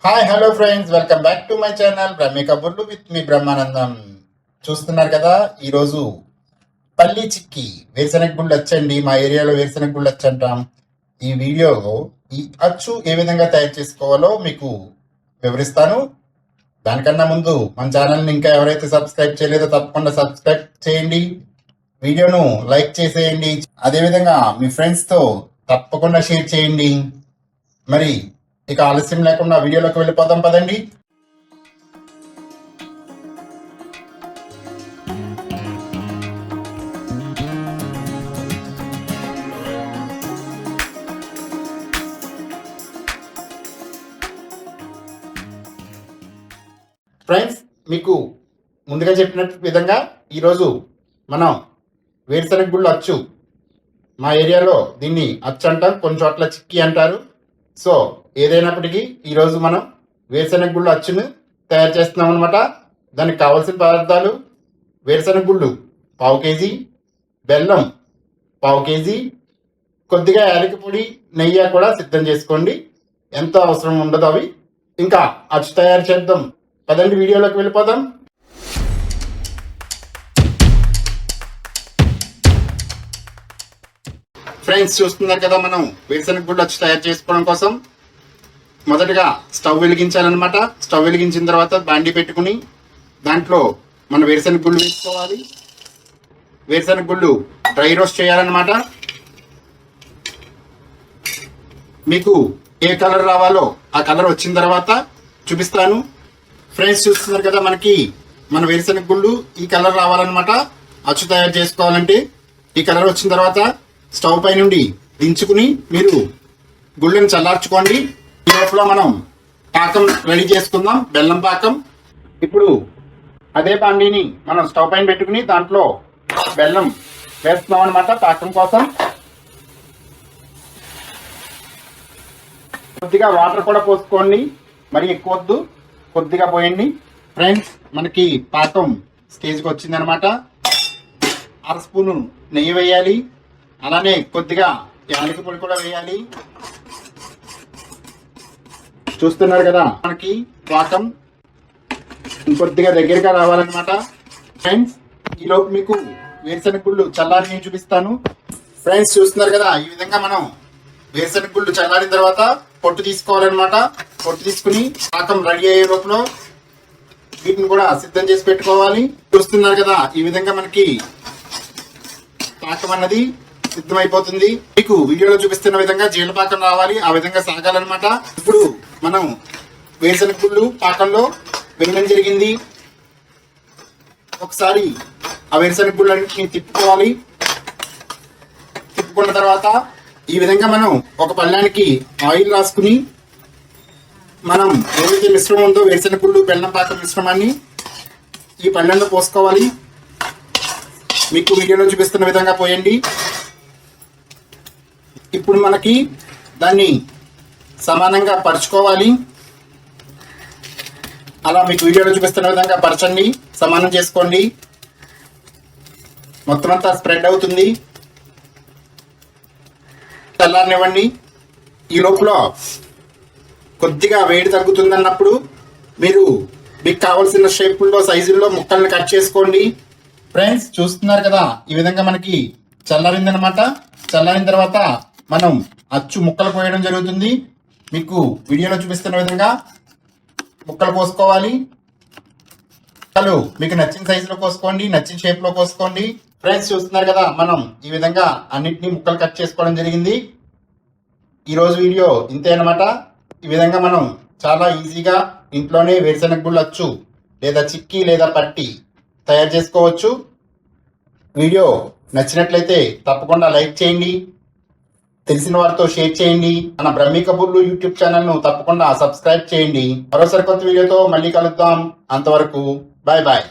Hi hello friends, welcome back to my channel Brahmi కబుర్లు with me Brahmanandam. చూస్తున్నారు కదా, ఈరోజు పల్లి చిక్కి వేరుశనగ గుళ్ళు వచ్చండి. మా ఏరియాలో వేరుశనగ గుళ్ళు వచ్చి అంటాం. ఈ వీడియోలో ఈ అచ్చు ఏ విధంగా తయారు చేసుకోవాలో మీకు వివరిస్తాను. దానికన్నా ముందు మన ఛానల్ని ఇంకా ఎవరైతే సబ్స్క్రైబ్ చేయలేదో తప్పకుండా సబ్స్క్రైబ్ చేయండి, వీడియోను లైక్ చేసేయండి, అదేవిధంగా మీ ఫ్రెండ్స్తో తప్పకుండా షేర్ చేయండి. మరి ఇక ఆలస్యం లేకుండా వీడియోలోకి వెళ్ళిపోదాం పదండి. ఫ్రెండ్స్, మీకు ముందుగా చెప్పిన విధంగా ఈరోజు మనం వేరుశనగ గుళ్ళు అచ్చు, మా ఏరియాలో దీన్ని అచ్చు అంటాం, కొన్ని చోట్ల చిక్కీ అంటారు. సో ఏదైనప్పటికీ ఈరోజు మనం వేరుశనగ గుళ్ళు అచ్చును తయారు చేస్తున్నాం అనమాట. దానికి కావాల్సిన పదార్థాలు: వేరుశనగ గుళ్ళు పావు కేజీ, బెల్లం పావు కేజీ, కొద్దిగా యాలకి పొడి, నెయ్యి కూడా సిద్ధం చేసుకోండి, ఎంత అవసరం ఉండదు అవి. ఇంకా అచ్చు తయారు చేద్దాం పదండి, వీడియోలోకి వెళ్ళిపోదాం. ఫ్రెండ్స్, చూస్తున్నారు కదా, మనం వేరుశనగ గుళ్ళు అచ్చు తయారు చేసుకోవడం కోసం మొదటగా స్టవ్ వెలిగించాలన్నమాట. స్టవ్ వెలిగించిన తర్వాత బాండీ పెట్టుకుని దాంట్లో మన వేరుశనగ గుళ్ళు వేసుకోవాలి. వేరుశనగ గుళ్ళు డ్రై రోస్ట్ చేయాలన్నమాట. మీకు ఏ కలర్ రావాలో ఆ కలర్ వచ్చిన తర్వాత చూపిస్తాను. ఫ్రెండ్స్, చూస్తున్నారు కదా, మన వేరుశనగ గుళ్ళు ఈ కలర్ రావాలన్నమాట. అచ్చు తయారు చేసుకోవాలంటే ఈ కలర్ వచ్చిన తర్వాత స్టవ్ పై నుండి దించుకుని మీరు గుళ్ళని చల్లార్చుకోండి. ఈ లోపల మనం పాకం రెడీ చేసుకుందాం, బెల్లం పాకం. ఇప్పుడు అదే బాండీని మనం స్టవ్ పైన పెట్టుకుని దాంట్లో బెల్లం వేస్తున్నాం అనమాట పాకం కోసం. కొద్దిగా వాటర్ కూడా పోసుకోండి, మరి ఎక్కువ వద్దు, కొద్దిగా పోయండి. ఫ్రెండ్స్, మనకి పాకం స్టేజ్కి వచ్చిందనమాట. 1/2 స్పూను నెయ్యి వేయాలి, అలానే కొద్దిగా యాలకి పొడి కూడా వేయాలి. చూస్తున్నారు కదా, మనకి పాకం ఇంకొద్దిగా దగ్గరగా రావాలన్నమాట. ఫ్రెండ్స్, ఈలోపు మీకు వేరుశనగ గుళ్ళు చల్లారి చూపిస్తాను. ఫ్రెండ్స్, చూస్తున్నారు కదా, ఈ విధంగా మనం వేరుశనగ గుళ్ళు చల్లారిన తర్వాత పొట్టు తీసుకోవాలన్నమాట. పొట్టు తీసుకుని పాకం రెడీ అయ్యే లోపల వీటిని కూడా సిద్ధం చేసి పెట్టుకోవాలి. చూస్తున్నారు కదా, ఈ విధంగా మనకి పాకం అన్నది సిద్ధమైపోతుంది. మీకు వీడియోలో చూపిస్తున్న విధంగా జీలపాకం రావాలి, ఆ విధంగా సాగాలన్నమాట. ఇప్పుడు మనం వేరుశనగ గుళ్ళు పాకంలో వేయడం జరిగింది. ఒకసారి ఆ వేరుశనగ గుళ్ళని తిప్పుకోవాలి. తిప్పుకున్న తర్వాత ఈ విధంగా మనం ఒక పళ్ళానికి ఆయిల్ రాసుకుని మనం ఏదైతే మిశ్రమం ఉందో వేరుశనగ గుళ్ళు బెల్లం పాకం మిశ్రమాన్ని ఈ పళ్ళెంలో పోసుకోవాలి. మీకు వీడియోలో చూపిస్తున్న విధంగా పోయండి. ఇప్పుడు మనకి దాన్ని సమానంగా పరుచుకోవాలి. అలా మీకు వీడియోలో చూపిస్తున్న విధంగా పరచండి, సమానం చేసుకోండి. మొత్తం అంతా స్ప్రెడ్ అవుతుంది. చల్లారనివ్వండి. ఈ లోపల కొద్దిగా వేడి తగ్గుతుందన్నప్పుడు మీరు మీకు కావాల్సిన షేపుల్లో సైజుల్లో ముక్కల్ని కట్ చేసుకోండి. ఫ్రెండ్స్, చూస్తున్నారు కదా, ఈ విధంగా మనకి చల్లారిందనమాట. చల్లారిన తర్వాత మనం అచ్చు ముక్కలు కోయడం జరుగుతుంది. మీకు వీడియోలో చూపిస్తున్న విధంగా ముక్కలు కోసుకోవాలి. ముక్కలు మీకు నచ్చిన సైజులో కోసుకోండి, నచ్చిన షేప్లో కోసుకోండి. ఫ్రెండ్స్, చూస్తున్నారు కదా, మనం ఈ విధంగా అన్నిటినీ ముక్కలు కట్ చేసుకోవడం జరిగింది. ఈరోజు వీడియో ఇంతే అనమాట. ఈ విధంగా మనం చాలా ఈజీగా ఇంట్లోనే వేరుశనగ గుళ్ళు అచ్చు లేదా చిక్కీ లేదా పట్టి తయారు చేసుకోవచ్చు. వీడియో నచ్చినట్లయితే తప్పకుండా లైక్ చేయండి, తెలిసిన వారితో షేర్ చేయండి. మన బ్రహ్మి కబుర్లు యూట్యూబ్ ఛానల్ను తప్పకుండా సబ్స్క్రైబ్ చేయండి. మరోసారి కొత్త వీడియోతో మళ్ళీ కలుద్దాం. అంతవరకు బాయ్ బాయ్.